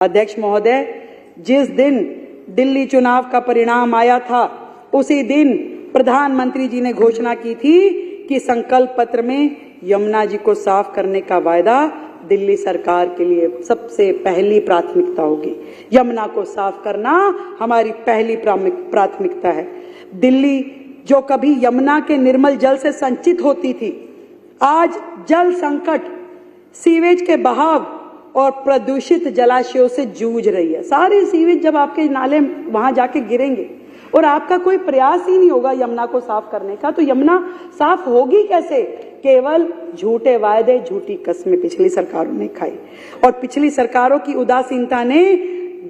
अध्यक्ष महोदय, जिस दिन दिल्ली चुनाव का परिणाम आया था उसी दिन प्रधानमंत्री जी ने घोषणा की थी कि संकल्प पत्र में यमुना जी को साफ करने का वायदा दिल्ली सरकार के लिए सबसे पहली प्राथमिकता होगी। यमुना को साफ करना हमारी पहली प्राथमिकता है। दिल्ली जो कभी यमुना के निर्मल जल से संचित होती थी, आज जल संकट, सीवेज के बहाव और प्रदूषित जलाशयों से जूझ रही है। सारे सीवेज जब आपके नाले वहां जाके गिरेंगे और आपका कोई प्रयास ही नहीं होगा यमुना को साफ करने का, तो यमुना साफ होगी कैसे? केवल झूठे वायदे, झूठी कस्में पिछली सरकारों ने खाई और पिछली सरकारों की उदासीनता ने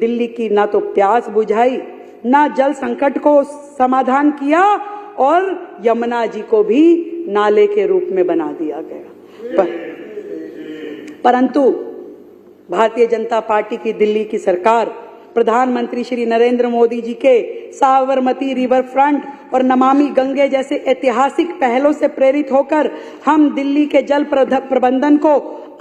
दिल्ली की ना तो प्यास बुझाई, ना जल संकट को समाधान किया और यमुना जी को भी नाले के रूप में बना दिया गया। परंतु भारतीय जनता पार्टी की दिल्ली की सरकार प्रधानमंत्री श्री नरेंद्र मोदी जी के साबरमती रिवर फ्रंट और नमामि गंगे जैसे ऐतिहासिक पहलों से प्रेरित होकर हम दिल्ली के जल प्रबंधन को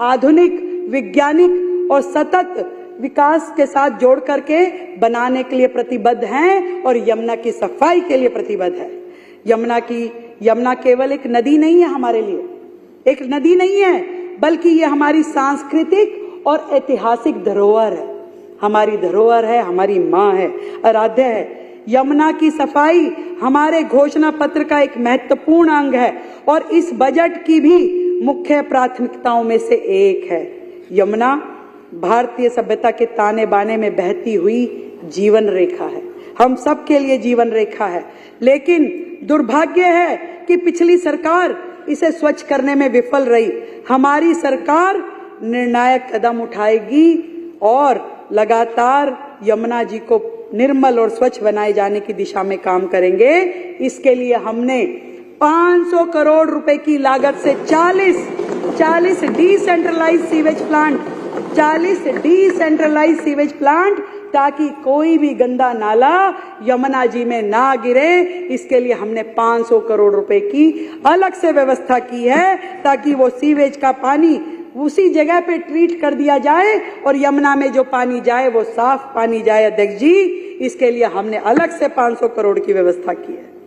आधुनिक, वैज्ञानिक और सतत विकास के साथ जोड़ करके बनाने के लिए प्रतिबद्ध हैं और यमुना की सफाई के लिए प्रतिबद्ध है। यमुना केवल एक नदी नहीं है, हमारे लिए एक नदी नहीं है, बल्कि ये हमारी सांस्कृतिक और ऐतिहासिक धरोहर है। हमारी धरोहर है, हमारी माँ है, आराध्य है। यमुना की सफाई हमारे घोषणा पत्र का एक महत्वपूर्ण अंग है और इस बजट की भी मुख्य प्राथमिकताओं में से एक है। यमुना भारतीय सभ्यता के ताने बाने में बहती हुई जीवन रेखा है, हम सब के लिए जीवन रेखा है। लेकिन दुर्भाग्य है कि पिछली सरकार इसे स्वच्छ करने में विफल रही। हमारी सरकार निर्णायक कदम उठाएगी और लगातार यमुना जी को निर्मल और स्वच्छ बनाए जाने की दिशा में काम करेंगे। इसके लिए हमने 500 करोड़ रुपए की लागत से 40 डिसेंट्रलाइज सीवेज प्लांट ताकि कोई भी गंदा नाला यमुना जी में ना गिरे, इसके लिए हमने 500 करोड़ रुपए की अलग से व्यवस्था की है ताकि वो सीवेज का पानी उसी जगह पे ट्रीट कर दिया जाए और यमुना में जो पानी जाए वो साफ पानी जाए। अध्यक्ष जी, इसके लिए हमने अलग से 500 करोड़ की व्यवस्था की है।